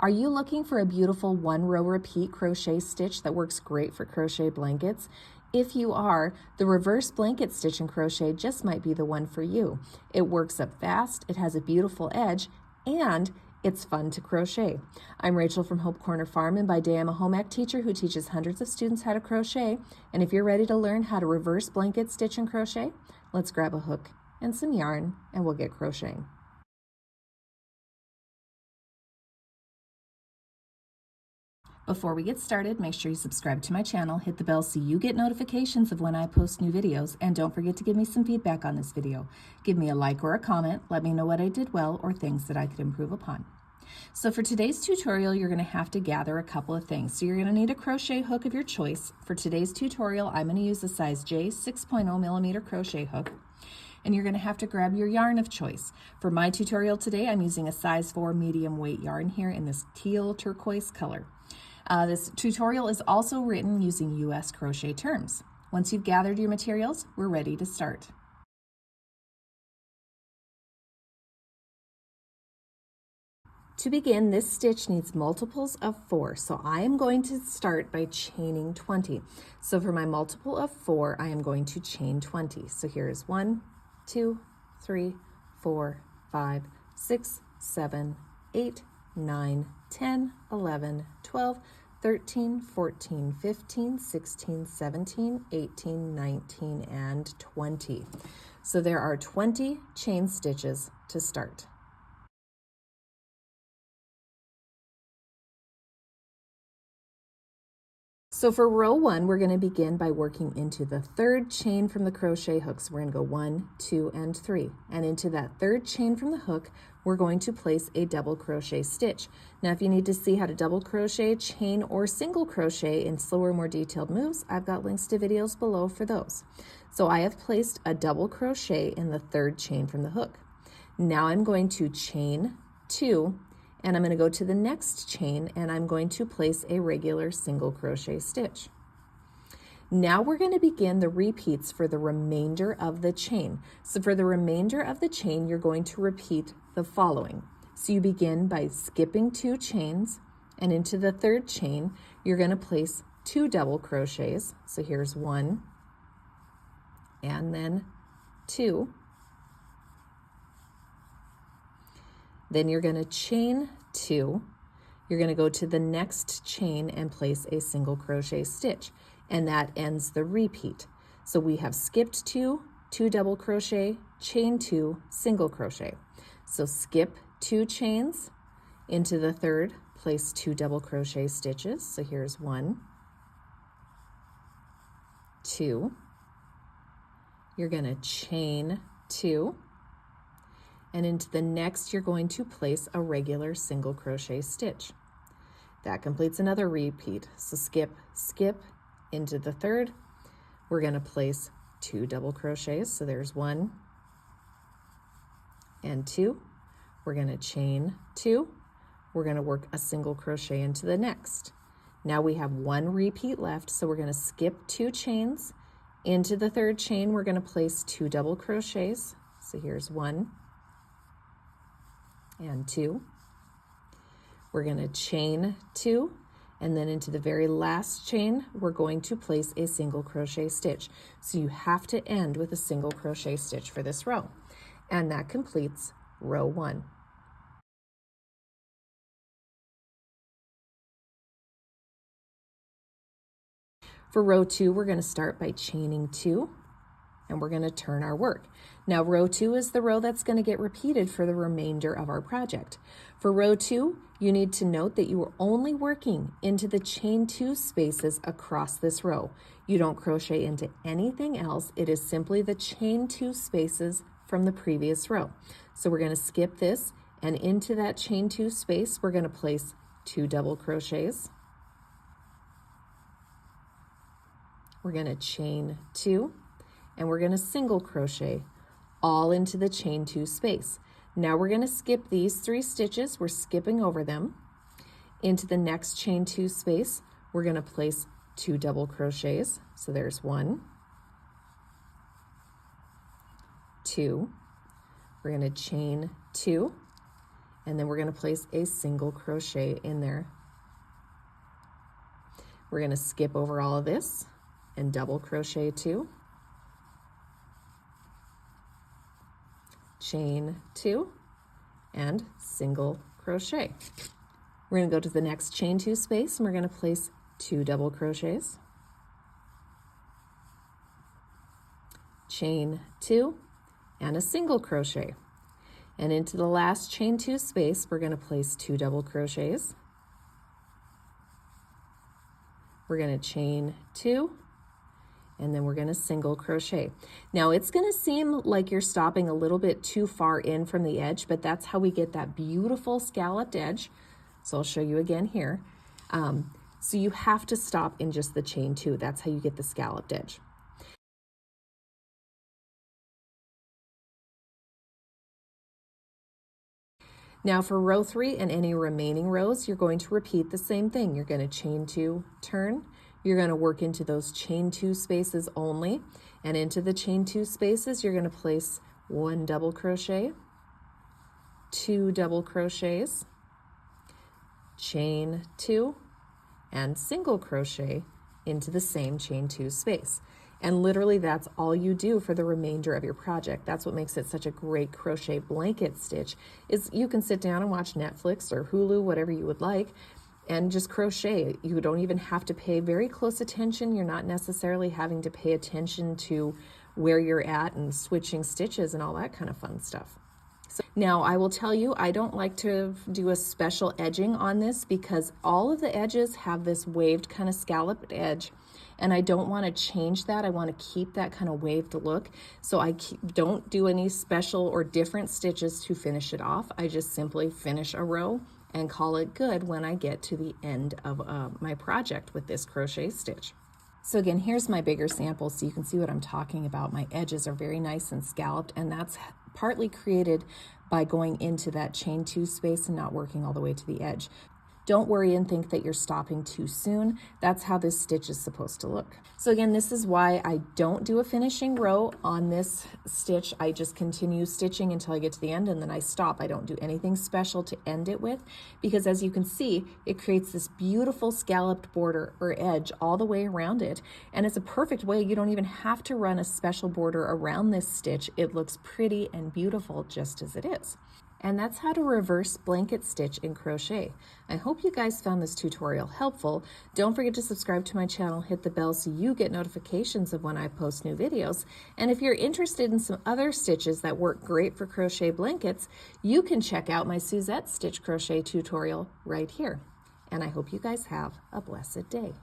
Are you looking for a beautiful 1-row repeat crochet stitch that works great for crochet blankets? If you are, the reverse blanket stitch in crochet just might be the one for you. It works up fast, it has a beautiful edge, and it's fun to crochet. I'm Rachel from Hope Corner Farm, and by day I'm a home ec teacher who teaches hundreds of students how to crochet. And if you're ready to learn how to reverse blanket stitch and crochet, let's grab a hook and some yarn and we'll get crocheting. Before we get started, make sure you subscribe to my channel, hit the bell so you get notifications of when I post new videos, and don't forget to give me some feedback on this video. Give me a like or a comment, let me know what I did well or things that I could improve upon. So for today's tutorial, you're going to have to gather a couple of things. So you're going to need a crochet hook of your choice. For today's tutorial, I'm going to use a size J 6.0 millimeter crochet hook. And you're going to have to grab your yarn of choice. For my tutorial today, I'm using a size 4 medium weight yarn here in this teal turquoise color. This tutorial is also written using US crochet terms. Once you've gathered your materials, we're ready to start. To begin, this stitch needs multiples of 4, so I am going to start by chaining 20. So for my multiple of 4, I am going to chain 20. So here is 1, 2, 3, 4, 5, 6, 7, 8, 9, 10, 11, 12, 13, 14, 15, 16, 17, 18, 19, and 20. So there are 20 chain stitches to start. So for row 1, we're going to begin by working into the 3rd chain from the crochet hook. So we're going to go 1, 2, and 3. And into that 3rd chain from the hook, we're going to place a double crochet stitch. Now, if you need to see how to double crochet, chain, or single crochet in slower, more detailed moves, I've got links to videos below for those. So I have placed a double crochet in the 3rd chain from the hook. Now I'm going to chain 2, and I'm going to go to the next chain and I'm going to place a regular single crochet stitch. Now we're going to begin the repeats for the remainder of the chain. So for the remainder of the chain, you're going to repeat the following. So you begin by skipping 2 chains, and into the 3rd chain, you're going to place 2 double crochets. So here's 1 and then 2. Then you're going to chain 2. You're going to go to the next chain and place a single crochet stitch, and that ends the repeat. So we have skipped 2, 2 double crochet, chain 2, single crochet. So skip 2 chains, into the 3rd, place 2 double crochet stitches. So here's 1, 2. You're going to chain 2. And into the next, you're going to place a regular single crochet stitch. That completes another repeat. So skip, skip, into the 3rd, we're going to place 2 double crochets. So there's 1 and 2. We're going to chain 2. We're going to work a single crochet into the next. Now we have 1 repeat left, so we're going to skip 2 chains. Into the 3rd chain, we're going to place 2 double crochets. So here's 1 and 2. We're going to chain 2, and then into the very last chain, we're going to place a single crochet stitch. So you have to end with a single crochet stitch for this row. And that completes row 1. For row 2, we're going to start by chaining 2. And we're going to turn our work. Now row 2 is the row that's going to get repeated for the remainder of our project. For row 2, you need to note that you are only working into the chain 2 spaces across this row. You don't crochet into anything else. It is simply the chain 2 spaces from the previous row. So we're going to skip this, and into that chain 2 space, we're going to place 2 double crochets. We're going to chain 2. And we're going to single crochet all into the chain 2 space. Now we're going to skip these 3 stitches. We're skipping over them. Into the next chain 2 space, we're going to place 2 double crochets. So there's 1, 2. We're going to chain 2. and then we're going to place a single crochet in there. We're going to skip over all of this and double crochet 2, chain 2, and single crochet. We're going to go to the next chain 2 space, and we're going to place 2 double crochets, chain 2, and a single crochet. And into the last chain 2 space, we're going to place 2 double crochets. We're going to chain 2, and then we're going to single crochet. Now it's going to seem like you're stopping a little bit too far in from the edge, but that's how we get that beautiful scalloped edge. So I'll show you again here. So you have to stop in just the chain 2. That's how you get the scalloped edge. Now for row 3 and any remaining rows, you're going to repeat the same thing. You're going to chain 2, turn. You're going to work into those chain 2 spaces only, and into the chain 2 spaces, you're going to place 1 double crochet, 2 double crochets, chain 2, and single crochet into the same chain 2 space. And literally that's all you do for the remainder of your project. That's what makes it such a great crochet blanket stitch, is you can sit down and watch Netflix or Hulu, whatever you would like, and just crochet. You don't even have to pay very close attention. You're not necessarily having to pay attention to where you're at and switching stitches and all that kind of fun stuff. So now I will tell you, I don't like to do a special edging on this because all of the edges have this waved kind of scalloped edge, and I don't want to change that. I want to keep that kind of waved look. So I don't do any special or different stitches to finish it off. I just simply finish a row and call it good when I get to the end of my project with this crochet stitch. So again, here's my bigger sample so you can see what I'm talking about. My edges are very nice and scalloped, and that's partly created by going into that chain 2 space and not working all the way to the edge. Don't worry and think that you're stopping too soon. That's how this stitch is supposed to look. So again, this is why I don't do a finishing row on this stitch. I just continue stitching until I get to the end and then I stop. I don't do anything special to end it with, because as you can see, it creates this beautiful scalloped border or edge all the way around it. And it's a perfect way. You don't even have to run a special border around this stitch. It looks pretty and beautiful just as it is. And that's how to reverse blanket stitch in crochet. I hope you guys found this tutorial helpful. Don't forget to subscribe to my channel, hit the bell so you get notifications of when I post new videos. And if you're interested in some other stitches that work great for crochet blankets, you can check out my Suzette stitch crochet tutorial right here. And I hope you guys have a blessed day.